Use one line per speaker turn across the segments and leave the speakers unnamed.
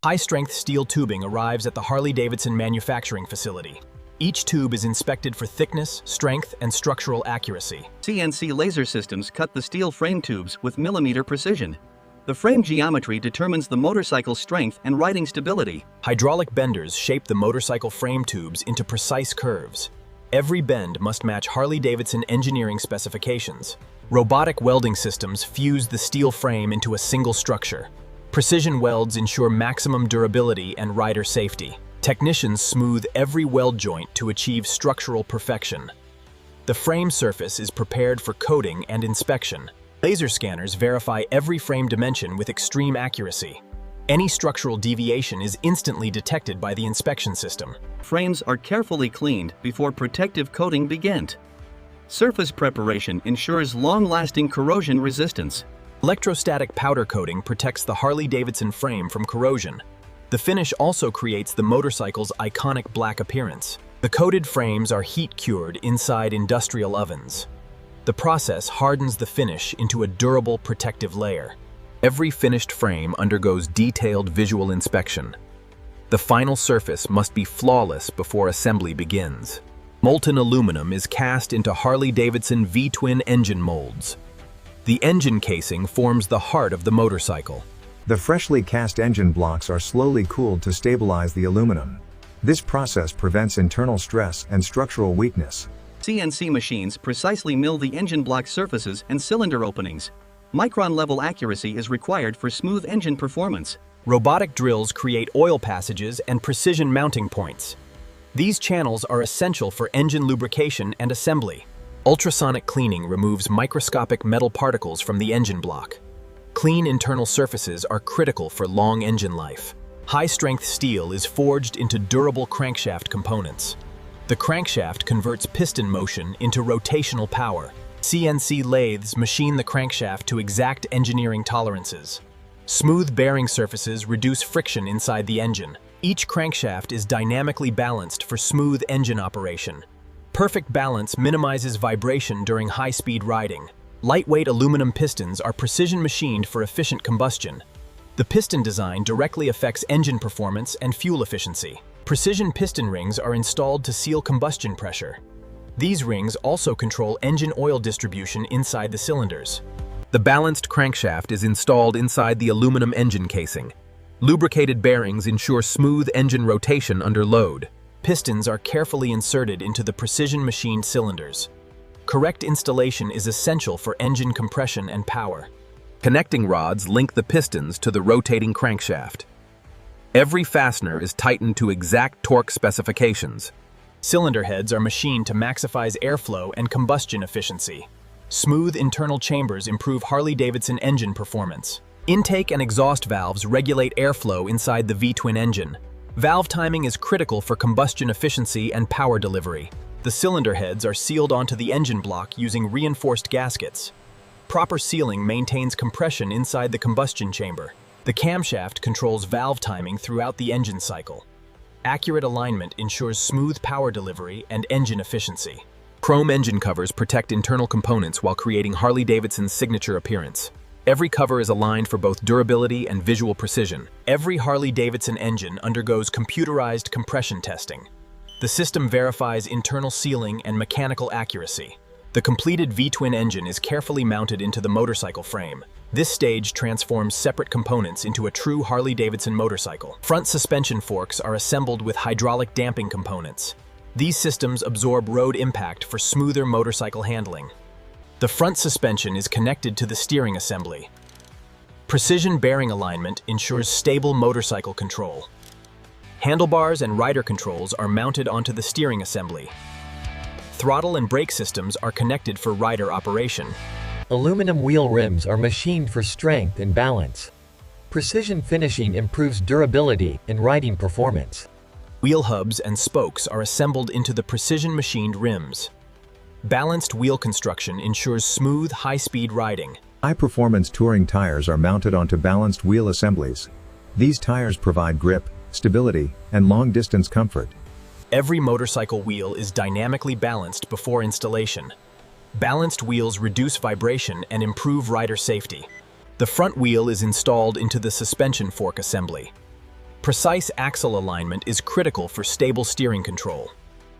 High-strength steel tubing arrives at the Harley-Davidson manufacturing facility. Each tube is inspected for thickness, strength, and structural accuracy.
CNC laser systems cut the steel frame tubes with millimeter precision. The frame geometry determines the motorcycle's strength and riding stability.
Hydraulic benders shape the motorcycle frame tubes into precise curves. Every bend must match Harley-Davidson engineering specifications. Robotic welding systems fuse the steel frame into a single structure. Precision welds ensure maximum durability and rider safety. Technicians smooth every weld joint to achieve structural perfection. The frame surface is prepared for coating and inspection. Laser scanners verify every frame dimension with extreme accuracy. Any structural deviation is instantly detected by the inspection system.
Frames are carefully cleaned before protective coating begins. Surface preparation ensures long-lasting corrosion resistance.
Electrostatic powder coating protects the Harley-Davidson frame from corrosion. The finish also creates the motorcycle's iconic black appearance. The coated frames are heat-cured inside industrial ovens. The process hardens the finish into a durable protective layer. Every finished frame undergoes detailed visual inspection. The final surface must be flawless before assembly begins. Molten aluminum is cast into Harley-Davidson V-twin engine molds. The engine casing forms the heart of the motorcycle.
The freshly cast engine blocks are slowly cooled to stabilize the aluminum. This process prevents internal stress and structural weakness.
CNC machines precisely mill the engine block surfaces and cylinder openings. Micron-level accuracy is required for smooth engine performance.
Robotic drills create oil passages and precision mounting points. These channels are essential for engine lubrication and assembly. Ultrasonic cleaning removes microscopic metal particles from the engine block. Clean internal surfaces are critical for long engine life. High-strength steel is forged into durable crankshaft components. The crankshaft converts piston motion into rotational power. CNC lathes machine the crankshaft to exact engineering tolerances. Smooth bearing surfaces reduce friction inside the engine. Each crankshaft is dynamically balanced for smooth engine operation. Perfect balance minimizes vibration during high-speed riding. Lightweight aluminum pistons are precision machined for efficient combustion. The piston design directly affects engine performance and fuel efficiency. Precision piston rings are installed to seal combustion pressure. These rings also control engine oil distribution inside the cylinders. The balanced crankshaft is installed inside the aluminum engine casing. Lubricated bearings ensure smooth engine rotation under load. Pistons are carefully inserted into the precision-machined cylinders. Correct installation is essential for engine compression and power. Connecting rods link the pistons to the rotating crankshaft. Every fastener is tightened to exact torque specifications. Cylinder heads are machined to maximize airflow and combustion efficiency. Smooth internal chambers improve Harley-Davidson engine performance. Intake and exhaust valves regulate airflow inside the V-twin engine. Valve timing is critical for combustion efficiency and power delivery. The cylinder heads are sealed onto the engine block using reinforced gaskets. Proper sealing maintains compression inside the combustion chamber. The camshaft controls valve timing throughout the engine cycle. Accurate alignment ensures smooth power delivery and engine efficiency. Chrome engine covers protect internal components while creating Harley-Davidson's signature appearance. Every cover is aligned for both durability and visual precision. Every Harley-Davidson engine undergoes computerized compression testing. The system verifies internal sealing and mechanical accuracy. The completed V-twin engine is carefully mounted into the motorcycle frame. This stage transforms separate components into a true Harley-Davidson motorcycle. Front suspension forks are assembled with hydraulic damping components. These systems absorb road impact for smoother motorcycle handling. The front suspension is connected to the steering assembly. Precision bearing alignment ensures stable motorcycle control. Handlebars and rider controls are mounted onto the steering assembly. Throttle and brake systems are connected for rider operation.
Aluminum wheel rims are machined for strength and balance. Precision finishing improves durability and riding performance.
Wheel hubs and spokes are assembled into the precision-machined rims. Balanced wheel construction ensures smooth, high-speed riding.
High-performance touring tires are mounted onto balanced wheel assemblies. These tires provide grip, stability, and long-distance comfort.
Every motorcycle wheel is dynamically balanced before installation. Balanced wheels reduce vibration and improve rider safety. The front wheel is installed into the suspension fork assembly. Precise axle alignment is critical for stable steering control.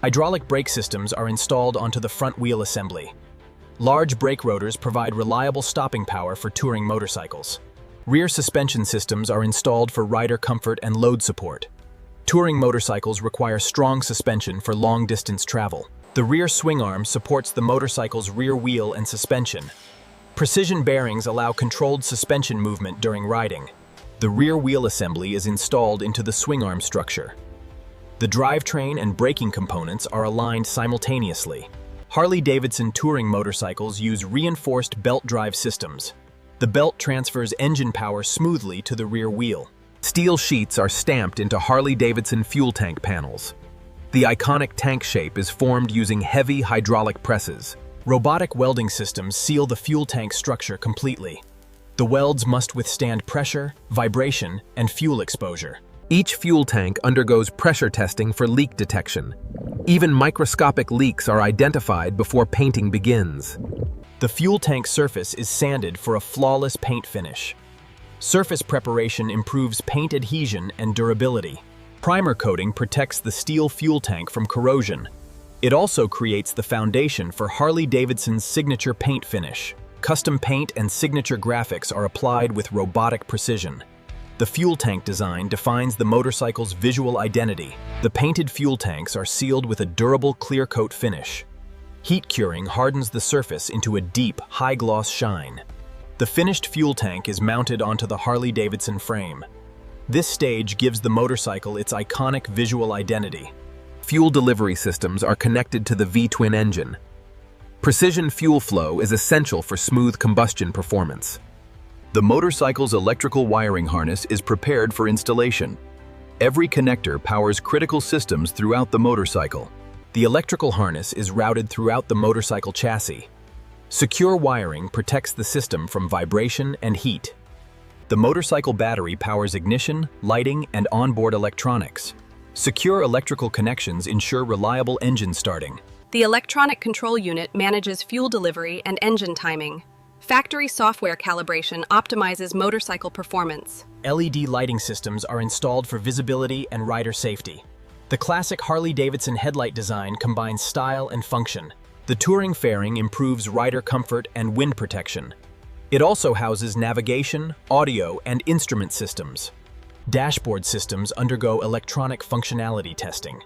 Hydraulic brake systems are installed onto the front wheel assembly. Large brake rotors provide reliable stopping power for touring motorcycles. Rear suspension systems are installed for rider comfort and load support. Touring motorcycles require strong suspension for long-distance travel. The rear swing arm supports the motorcycle's rear wheel and suspension. Precision bearings allow controlled suspension movement during riding. The rear wheel assembly is installed into the swing arm structure. The drivetrain and braking components are aligned simultaneously. Harley-Davidson touring motorcycles use reinforced belt drive systems. The belt transfers engine power smoothly to the rear wheel. Steel sheets are stamped into Harley-Davidson fuel tank panels. The iconic tank shape is formed using heavy hydraulic presses. Robotic welding systems seal the fuel tank structure completely. The welds must withstand pressure, vibration, and fuel exposure. Each fuel tank undergoes pressure testing for leak detection. Even microscopic leaks are identified before painting begins. The fuel tank surface is sanded for a flawless paint finish. Surface preparation improves paint adhesion and durability. Primer coating protects the steel fuel tank from corrosion. It also creates the foundation for Harley-Davidson's signature paint finish. Custom paint and signature graphics are applied with robotic precision. The fuel tank design defines the motorcycle's visual identity. The painted fuel tanks are sealed with a durable clear coat finish. Heat curing hardens the surface into a deep, high-gloss shine. The finished fuel tank is mounted onto the Harley-Davidson frame. This stage gives the motorcycle its iconic visual identity. Fuel delivery systems are connected to the V-twin engine. Precision fuel flow is essential for smooth combustion performance. The motorcycle's electrical wiring harness is prepared for installation. Every connector powers critical systems throughout the motorcycle. The electrical harness is routed throughout the motorcycle chassis. Secure wiring protects the system from vibration and heat. The motorcycle battery powers ignition, lighting, and onboard electronics. Secure electrical connections ensure reliable engine starting.
The electronic control unit manages fuel delivery and engine timing. Factory software calibration optimizes motorcycle performance.
LED lighting systems are installed for visibility and rider safety. The classic Harley-Davidson headlight design combines style and function. The touring fairing improves rider comfort and wind protection. It also houses navigation, audio, and instrument systems. Dashboard systems undergo electronic functionality testing.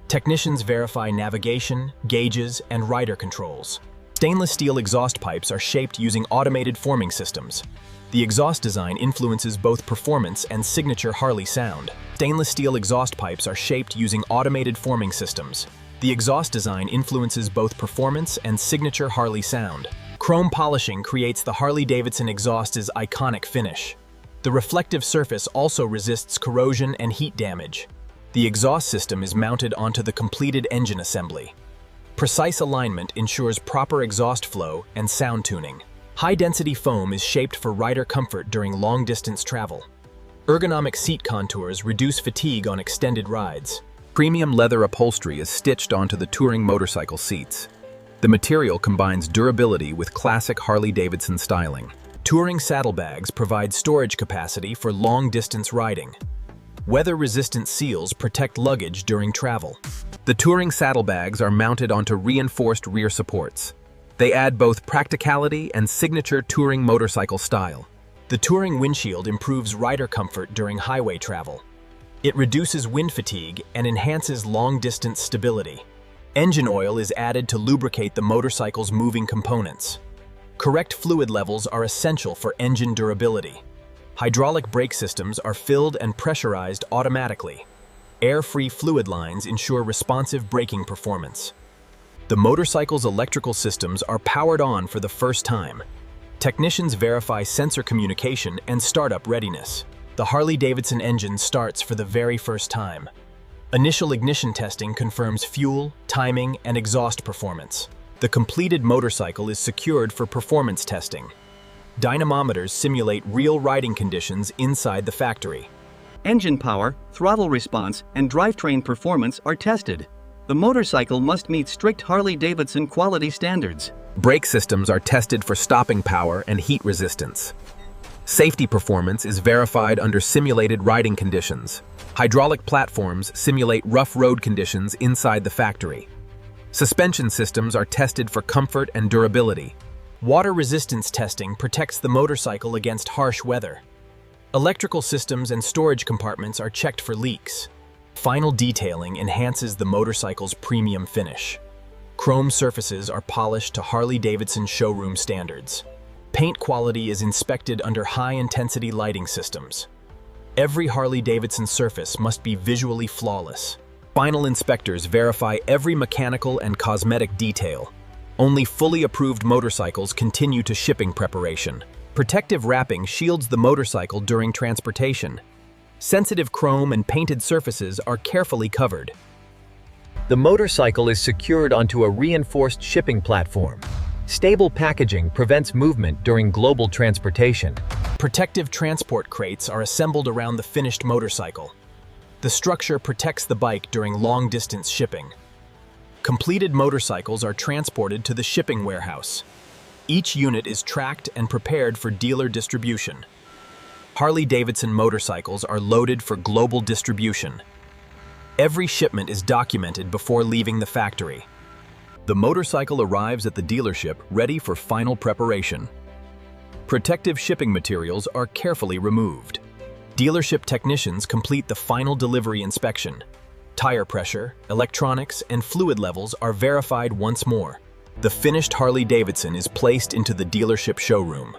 Technicians verify navigation, gauges, and rider controls. Stainless steel exhaust pipes are shaped using automated forming systems. The exhaust design influences both performance and signature Harley sound. Stainless steel exhaust pipes are shaped using automated forming systems. The exhaust design influences both performance and signature Harley sound. Chrome polishing creates the Harley-Davidson exhaust's iconic finish. The reflective surface also resists corrosion and heat damage. The exhaust system is mounted onto the completed engine assembly. Precise alignment ensures proper exhaust flow and sound tuning. High-density foam is shaped for rider comfort during long-distance travel. Ergonomic seat contours reduce fatigue on extended rides. Premium leather upholstery is stitched onto the touring motorcycle seats. The material combines durability with classic Harley-Davidson styling. Touring saddlebags provide storage capacity for long-distance riding. Weather-resistant seals protect luggage during travel. The touring saddlebags are mounted onto reinforced rear supports. They add both practicality and signature touring motorcycle style. The touring windshield improves rider comfort during highway travel. It reduces wind fatigue and enhances long-distance stability. Engine oil is added to lubricate the motorcycle's moving components. Correct fluid levels are essential for engine durability. Hydraulic brake systems are filled and pressurized automatically. Air-free fluid lines ensure responsive braking performance. The motorcycle's electrical systems are powered on for the first time. Technicians verify sensor communication and startup readiness. The Harley-Davidson engine starts for the very first time. Initial ignition testing confirms fuel, timing, and exhaust performance. The completed motorcycle is secured for performance testing. Dynamometers simulate real riding conditions inside the factory.
Engine power, throttle response, and drivetrain performance are tested. The motorcycle must meet strict Harley-Davidson quality standards.
Brake systems are tested for stopping power and heat resistance. Safety performance is verified under simulated riding conditions. Hydraulic platforms simulate rough road conditions inside the factory. Suspension systems are tested for comfort and durability. Water resistance testing protects the motorcycle against harsh weather. Electrical systems and storage compartments are checked for leaks. Final detailing enhances the motorcycle's premium finish. Chrome surfaces are polished to Harley-Davidson showroom standards. Paint quality is inspected under high-intensity lighting systems. Every Harley-Davidson surface must be visually flawless. Final inspectors verify every mechanical and cosmetic detail. Only fully approved motorcycles continue to shipping preparation. Protective wrapping shields the motorcycle during transportation. Sensitive chrome and painted surfaces are carefully covered.
The motorcycle is secured onto a reinforced shipping platform. Stable packaging prevents movement during global transportation.
Protective transport crates are assembled around the finished motorcycle. The structure protects the bike during long-distance shipping. Completed motorcycles are transported to the shipping warehouse. Each unit is tracked and prepared for dealer distribution. Harley-Davidson motorcycles are loaded for global distribution. Every shipment is documented before leaving the factory. The motorcycle arrives at the dealership ready for final preparation. Protective shipping materials are carefully removed. Dealership technicians complete the final delivery inspection. Tire pressure, electronics, and fluid levels are verified once more. The finished Harley-Davidson is placed into the dealership showroom.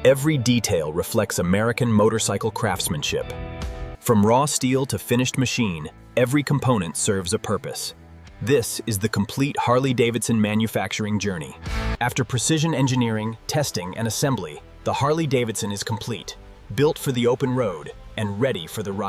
Every detail reflects American motorcycle craftsmanship. From raw steel to finished machine, every component serves a purpose. This is the complete Harley-Davidson manufacturing journey. After precision engineering, testing, and assembly, the Harley-Davidson is complete, built for the open road, and ready for the ride.